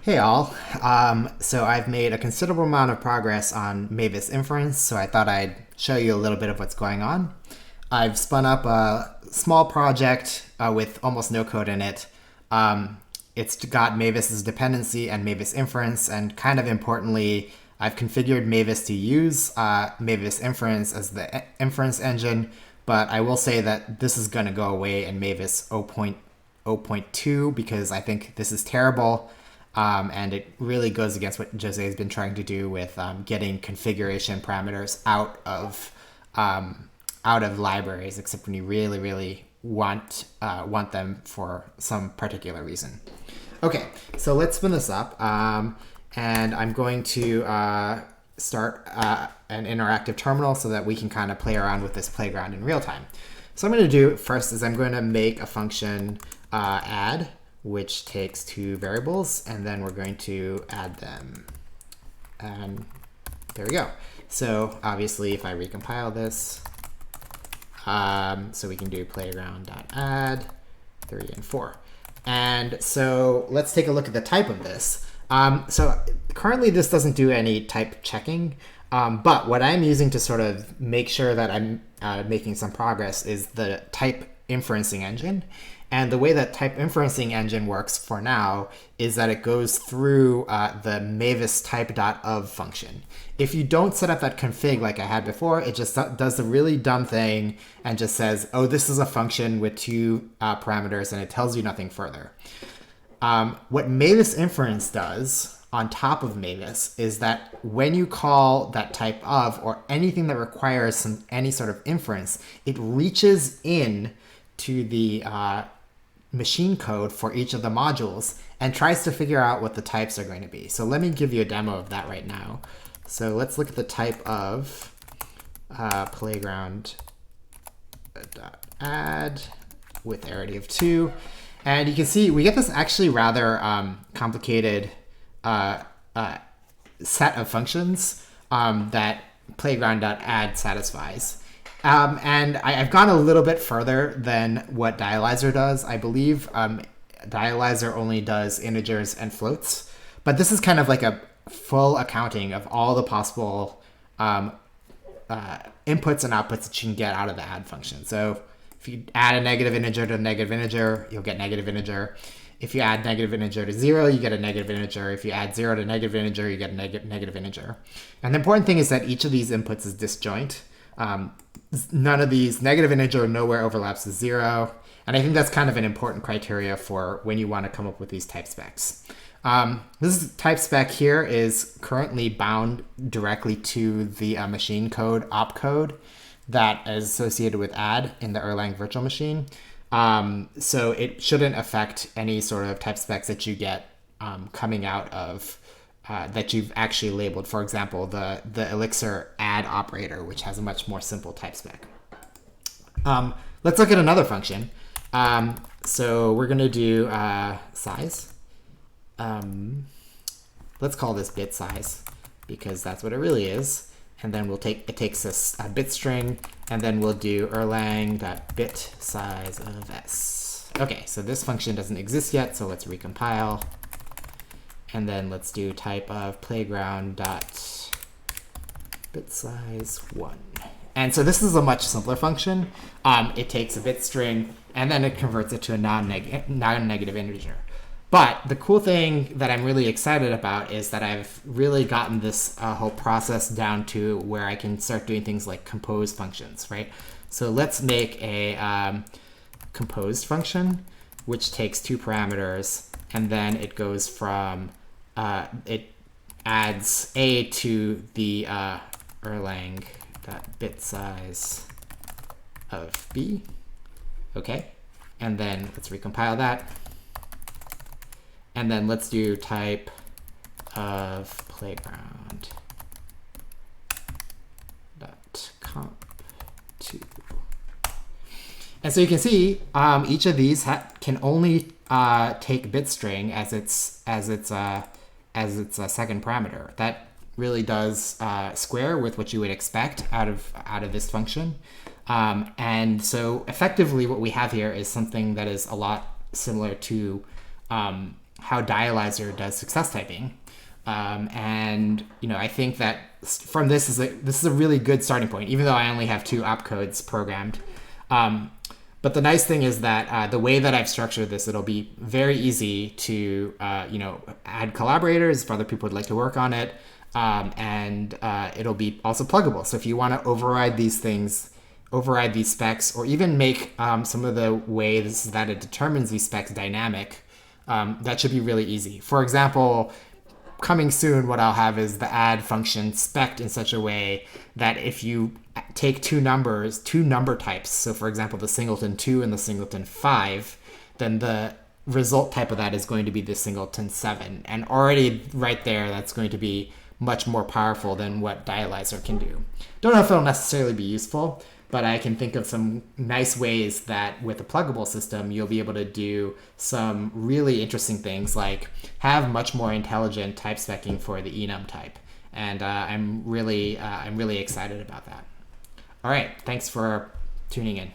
Hey all. So I've made a considerable amount of progress on Mavis inference, so I thought I'd show you a little bit of what's going on. I've spun up a small project with almost no code in it. It's got Mavis's dependency and Mavis inference, and kind of importantly, I've configured Mavis to use Mavis inference as the inference engine, but I will say that this is going to go away in Mavis 0.0.2 because I think this is terrible. And it really goes against what Jose has been trying to do with getting configuration parameters out of libraries, except when you really, really want them for some particular reason. Okay, so let's spin this up, and I'm going to start an interactive terminal so that we can kind of play around with this playground in real time. So I'm going to do first is I'm going to make a function add, which takes two variables, and then we're going to add them. And there we go. So obviously, if I recompile this, so we can do playground.add 3 and 4. And so let's take a look at the type of this. So currently, this doesn't do any type checking. But what I'm using to sort of make sure that I'm making some progress is the type inferencing engine. And the way that type inferencing engine works for now is that it goes through the Mavis type.of function. If you don't set up that config like I had before, it just does the really dumb thing and just says, oh, this is a function with two parameters, and it tells you nothing further. What Mavis inference does on top of Mavis is that when you call that type of or anything that requires any sort of inference, it reaches in to the machine code for each of the modules and tries to figure out what the types are going to be. So let me give you a demo of that right now. So let's look at the type of playground.add with arity of 2. And you can see we get this actually rather complicated set of functions that playground.add satisfies. And I've gone a little bit further than what dialyzer does. I believe dialyzer only does integers and floats. But this is kind of like a full accounting of all the possible inputs and outputs that you can get out of the add function. So if you add a negative integer to a negative integer, you'll get negative integer. If you add negative integer to 0, you get a negative integer. If you add 0 to negative integer, you get a negative integer. And the important thing is that each of these inputs is disjoint. None of these negative integer nowhere overlaps with 0. And I think that's kind of an important criteria for when you want to come up with these type specs. This type spec here is currently bound directly to the machine code opcode that is associated with add in the Erlang virtual machine. So it shouldn't affect any sort of type specs that you get coming out of that you've actually labeled. For example, the Elixir add operator, which has a much more simple type spec. Let's look at another function. So we're going to do size. Let's call this bit size because that's what it really is. And then it takes this bit string, and then we'll do erlang.bit size of s. Okay, so this function doesn't exist yet, so let's recompile. And then let's do type of playground.bitSize1. And so this is a much simpler function. It takes a bit string, and then it converts it to a non-negative integer. But the cool thing that I'm really excited about is that I've really gotten this whole process down to where I can start doing things like compose functions, right? So let's make a composed function, which takes two parameters, and then it goes from, it adds a to the erlang.bit size of b. Okay, and then let's recompile that. And then let's do type of playground.comp2. And so you can see each of these can only take bit string as its second parameter. That really does square with what you would expect out of this function. And so effectively what we have here is something that is a lot similar to how Dialyzer does success typing. And I think that from this is a really good starting point, even though I only have 2 opcodes programmed. But the nice thing is that the way that I've structured this, it'll be very easy to add collaborators if other people would like to work on it, and it'll be also pluggable. So if you want to override these things, override these specs, or even make some of the ways that it determines these specs dynamic, that should be really easy. For example, coming soon, what I'll have is the add function spec'd in such a way that if you take 2 number types, so for example, the singleton 2 and the singleton 5, then the result type of that is going to be the singleton 7. And already right there, that's going to be much more powerful than what Dialyzer can do. Don't know if it'll necessarily be useful, but I can think of some nice ways that with a pluggable system, you'll be able to do some really interesting things, like have much more intelligent type specking for the enum type. And I'm really excited about that. All right, thanks for tuning in.